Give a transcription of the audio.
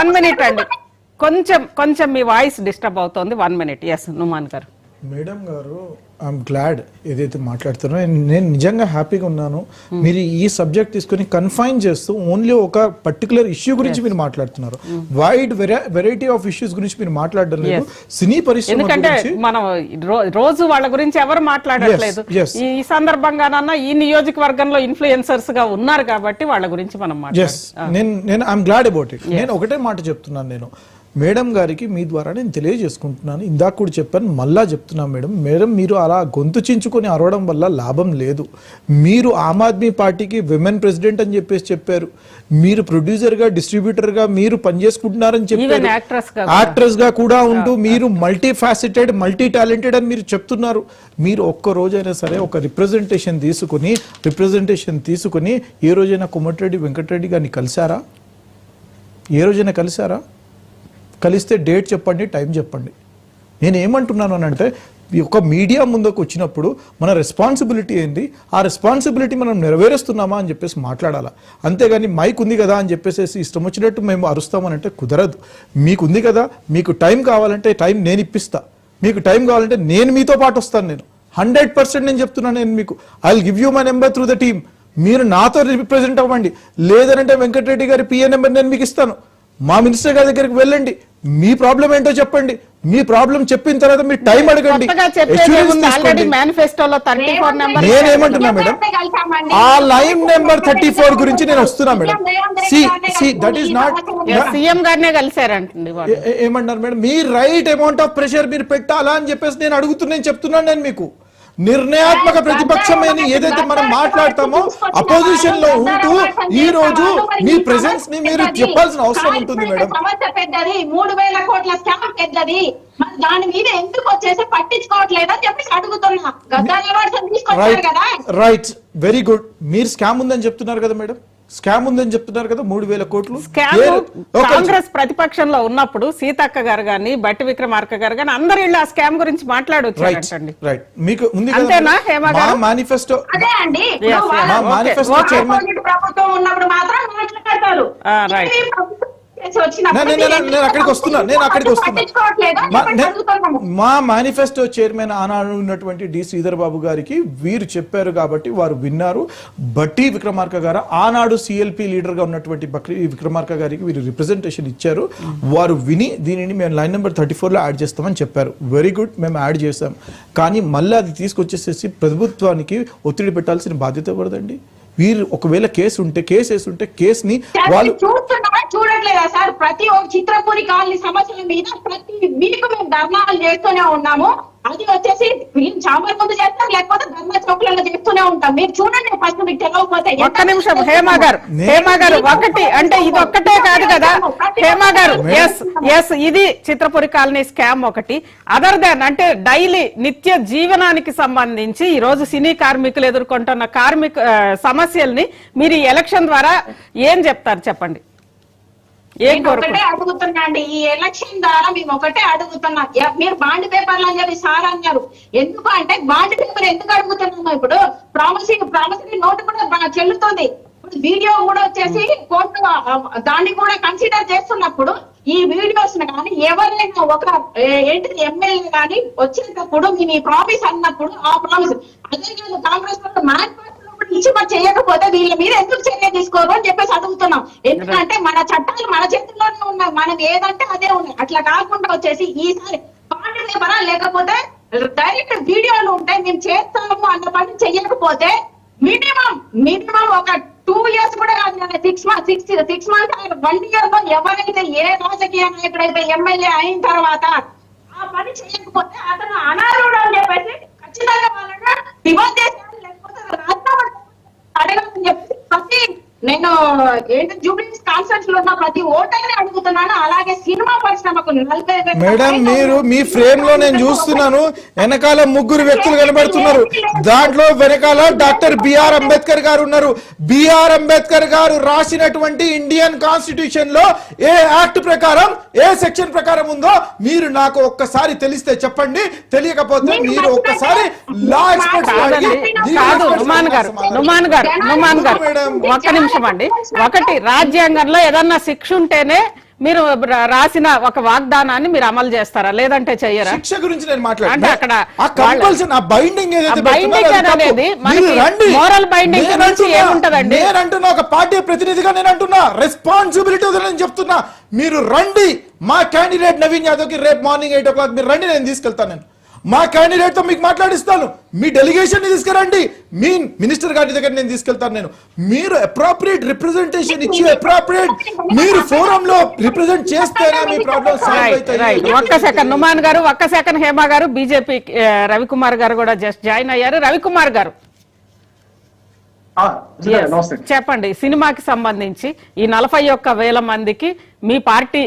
1 minute అండి, కొంచెం మీ voice disturb అవుతోంది. 1 minute. ఎస్ నుమాన్ గారు. మేడం గారు, ఐఎమ్ గ్లాడ్ ఏదైతే మాట్లాడుతున్నారో, నేను నిజంగా హ్యాపీగా ఉన్నాను. మీరు ఈ సబ్జెక్ట్ తీసుకుని కన్ఫైన్ చేస్తూ ఓన్లీ ఒక పర్టికులర్ ఇష్యూ గురించి మీరు మాట్లాడుతున్నారు. వైడ్ వెరైటీ ఆఫ్ ఇష్యూస్ గురించి మీరు మాట్లాడడం లేదు. సినీ పరిశ్రమ ఎందుకంటే మనం రోజు వాళ్ళ గురించి ఎవరు మాట్లాడట్లేదు. ఈ సందర్భంగానన్నా ఈ నియోజకవర్గంలో ఇన్ఫ్లుయెన్సర్స్ గా ఉన్నారు కాబట్టి వాళ్ళ గురించి మనం నేను ఐఎమ్ గ్లాడ్ అబౌట్ ఇట్. నేను ఒకటే మాట చెప్తున్నాను, నేను మేడం గారికి మీ ద్వారా నేను తెలియజేసుకుంటున్నాను. ఇందాక కూడా చెప్పాను, మళ్ళా చెప్తున్నాను మేడం మీరు అలా గొంతు చించుకొని అరవడం వల్ల లాభం లేదు. మీరు ఆమ్ ఆద్మీ పార్టీకి విమెన్ ప్రెసిడెంట్ అని చెప్పారు. మీరు ప్రొడ్యూసర్గా, డిస్ట్రిబ్యూటర్గా మీరు పనిచేసుకుంటున్నారని చెప్పారు. యాక్ట్రెస్ గా కూడా ఉంటూ మీరు మల్టీ ఫ్యాసెటెడ్, మల్టీ టాలెంటెడ్ అని మీరు చెప్తున్నారు. మీరు ఒక్క రోజైనా సరే ఒక రిప్రజెంటేషన్ తీసుకుని ఏ రోజైనా కోమటిరెడ్డి వెంకటరెడ్డి గారిని కలిశారా? ఏ రోజైనా కలిశారా? కలిస్తే డేట్ చెప్పండి, టైం చెప్పండి. నేను ఏమంటున్నాను అని అంటే, ఒక మీడియా ముందుకు వచ్చినప్పుడు మన రెస్పాన్సిబిలిటీ ఏంటి, ఆ రెస్పాన్సిబిలిటీ మనం నెరవేరుస్తున్నామా అని చెప్పేసి మాట్లాడాలా. అంతేగాని మైక్ ఉంది కదా అని చెప్పేసి ఇష్టం వచ్చినట్టు మేము అరుస్తామని అంటే కుదరదు. మీకు ఉంది కదా, మీకు టైం కావాలంటే టైం నేను ఇప్పిస్తా, మీకు టైం కావాలంటే నేను మీతో పాటు వస్తాను. నేను 100% నేను చెప్తున్నాను. నేను మీకు I will give you my number through the team. మీరు నాతో రిప్రజెంట్ అవ్వండి. లేదనంటే వెంకటరెడ్డి గారి పిఏ నెంబర్ నేను మీకు ఇస్తాను. మా మినిస్టర్ గారి దగ్గరికి వెళ్ళండి, మీ ప్రాబ్లం ఏంటో చెప్పండి. మీ ప్రాబ్లం చెప్పిన తర్వాత మీరు టైం అడగండి. నేనేమంటున్నా మేడం, ఆ లైన్ నెంబర్ 34 గురించి నేను వస్తున్నా madam. That is not CM గారినే కలిసారండి. ఏమంటారు మేడం, మీ రైట్ అమౌంట్ ఆఫ్ ప్రెషర్ మీరు పెట్టాలా అని చెప్పేసి నేను చెప్తున్నాను. నేను మీకు నిర్ణయాత్మక ప్రతిపక్షం ఏదైతే మనం మాట్లాడతామో, అపోజిషన్ లో ఉంటూ ఈ రోజు మీ ప్రెసెన్స్ ని మీరు చెప్పాల్సిన అవసరం ఉంటుంది మేడం. సమస్య పెద్దది, 3000 కోట్ల స్కామ్ పెద్దది, దాని మీద ఎందుకు వచ్చేసి పట్టించుకోవట్లేదని చెప్పేసి అడుగుతున్నా. Right, very good. మీరు స్కామ్ ఉందని చెప్తున్నారు కదా మేడం, స్కామ్ ఉందని చెప్తున్నారు కదా. 3000 కోట్లు కాంగ్రెస్ ప్రతిపక్షంలో ఉన్నప్పుడు సీతక్క గారు గాని, బట్టి విక్రమార్క గారు గాని అందరు ఇళ్ళ ఆ స్కామ్ గురించి మాట్లాడొచ్చారండి. రైట్, మీకు ఉంది అంతేనా? హేమ గారు మేనిఫెస్టో, అదే అండి, మేనిఫెస్టో చైర్మన్ ప్రభుత్వం ఉన్నప్పుడు మాత్రం మాట్లాడతారు. నేను అక్కడికి వస్తున్నా. మా మేనిఫెస్టో చైర్మన్ ఆనాడు ఉన్నటువంటి డి శ్రీధర్ బాబు గారికి వీరు చెప్పారు కాబట్టి వారు విన్నారు. బట్టి విక్రమార్క గారు ఆనాడు సిఎల్పి లీడర్ గా ఉన్నటువంటి బట్టి విక్రమార్క గారికి వీరు రిప్రజెంటేషన్ ఇచ్చారు. వారు విని దీనిని మేము లైన్ నెంబర్ 34 లో యాడ్ చేస్తామని చెప్పారు. వెరీ గుడ్, మేము యాడ్ చేస్తాం. కానీ మళ్ళీ అది తీసుకొచ్చేసేసి ప్రభుత్వానికి ఒత్తిడి పెట్టాల్సిన బాధ్యత ఎవరిదండి? వీరు ఒకవేళ కేసు వేస్తుంటే కేసుని వాళ్ళు చూడట్లేదా సార్? ప్రతి ఒక్క చిత్రపూరి కాలనీ సమస్యల మీద ప్రతి వీక్ మేము ధర్నాలు చేస్తూనే ఉన్నాము. అది వచ్చేసి చాంబర్ ముందు చేస్తాం, లేకపోతే ధర్నా చౌక్లలో చేస్తూనే ఉంటాం. మీరు చూడండి, ఫస్ట్ మీకు తెలియకపోతే. ఒక్క నిమిషం హేమ గారు, ఒకటి అంటే ఇది ఒక్కటే కాదు కదా హేమ గారు. ఎస్ ఇది చిత్రపురి కాలనీ స్కామ్ ఒకటి. అదర్ దాన్ అంటే డైలీ నిత్య జీవనానికి సంబంధించి ఈ రోజు సినీ కార్మికులు ఎదుర్కొంటున్న కార్మిక సమస్యల్ని మీరు ఈ ఎలక్షన్ ద్వారా ఏం చెప్తారు చెప్పండి. ఒకటే అడుగుతున్నా అండి, ఈ ఎలక్షన్ ద్వారా మేము ఒకటే అడుగుతున్నా. మీరు బాండ్ పేపర్లు అని చెప్పి సార్ అన్నారు. ఎందుకు అంటే బాండ్ పేపర్ ఎందుకు అడుగుతున్నాము? ఇప్పుడు ప్రామిసరీ నోటు కూడా చెల్లుతుంది. ఇప్పుడు వీడియో కూడా వచ్చేసి కోర్టు దాన్ని కూడా కన్సిడర్ చేస్తున్నప్పుడు ఈ వీడియోస్ కానీ ఎవరైనా ఒక ఏంటిది ఎమ్మెల్యే కానీ వచ్చేటప్పుడు మేము ఈ ప్రామిస్ అన్నప్పుడు ఆ ప్రామిస్ అదే కాదు కాంగ్రెస్ ఇచ్చి మరి చేయకపోతే వీళ్ళ మీద ఎందుకు చర్య తీసుకోరు అని చెప్పేసి అడుగుతున్నాం. ఎందుకంటే మన చట్టాలు మన చేతుల్లోనే ఉన్నాయి, మనం ఏదంటే అదే ఉన్నాయి. అట్లా కాకుండా వచ్చేసి ఈసారి బాండ్ పేపరా లేకపోతే డైరెక్ట్ వీడియోలు ఉంటాయి, మేము చేస్తాము అన్న పని చెయ్యకపోతే మినిమం ఒక 2 years కూడా కాదు, 6 months 1 year లో ఎవరైతే ఏ రాజకీయ నాయకుడైతే ఎమ్మెల్యే అయిన తర్వాత ఆ పని చేయకపోతే అతను అనర్హుడు అని చెప్పేసి ఖచ్చితంగా వాళ్ళని డిమాండ్ చేశారు. లేకపోతే అడగాలని చెప్పి ప్రతి నేను ఏంటి జూబ్లీస్ కాన్ఫరెన్స్ లో ఉన్న ప్రతి ఓటర్ని అడుగుతున్నాను. అలాగే సినిమా పరిశ్రమకు 40,000 మేడం, మీరు మీ ఫ్రేమ్ లో నేను చూస్తున్నాను వెనకాల 3 వ్యక్తులు కనబడుతున్నారు. దాంట్లో వెనకాల డాక్టర్ బిఆర్ అంబేద్కర్ గారు ఉన్నారు. బిఆర్ అంబేద్కర్ గారు రాసినటువంటి ఇండియన్ కాన్స్టిట్యూషన్ లో ఏ యాక్ట్ ప్రకారం, ఏ సెక్షన్ ప్రకారం ఉందో మీరు నాకు ఒక్కసారి తెలిస్తే చెప్పండి. తెలియకపోతే మీరు ఒక్కసారి లా ఎక్స్పర్ట్స్ నుమాన్ గారు ఒక్క నిమిషం అండి. ఒకటి రాజ్యాంగంలో ఏదన్నా శిక్ష ఉంటేనే మీరు రాసిన ఒక వాగ్దానాన్ని మీరు అమలు చేస్తారా లేదంటే చెయ్యరా? శిక్ష గురించి నేను అంటే అక్కడ ఆ కంపల్సన్ ఆ బైండింగ్ ఏదైతే ఆ binding పెడుతున్నారో అది అనేది తప్పు. మనకి మీరు రండి. moral binding నేను గురించి అంటున్నా, ఏముంటదండి? నేను అంటున్నా ఒక పార్టీ ప్రతినిధిగా నేను అంటున్నా రెస్పాన్సిబిలిటీ నేను చెప్తున్నా. మీరు రండి, మా క్యాండిడేట్ నవీన్ యాదవ్ కి రేపు మార్నింగ్ 8 o'clock మీరు రండి, నేను తీసుకెళ్తాను. నేను మా క్యాండిడేట్ తో మీకు మాట్లాడిస్తాను. మీ డెలిగేషన్ ని తీసుకురండి, మీ మినిస్టర్ గారి దగ్గర నేను తీసుకెళ్తాను. నేను మీరు అప్రోప్రియేట్ రిప్రజెంటేషన్ ఇచ్చి అప్రోప్రియేట్ మీరు ఫోరం లో రిప్రజెంట్ చేస్తేనే మీ ప్రాబ్లం సాల్వ్ రైట్. అవుతాయి. ఒక్క సెకండ్ నుమాన్ గారు, ఒక్క సెకండ్ హేమ గారు, బీజేపీ రవికుమార్ గారు కూడా జస్ట్ జాయిన్ అయ్యారు. రవికుమార్ గారు నమస్తే. చెప్పండి, సినిమాకి సంబంధించి ఈ 41,000 మందికి మీ పార్టీ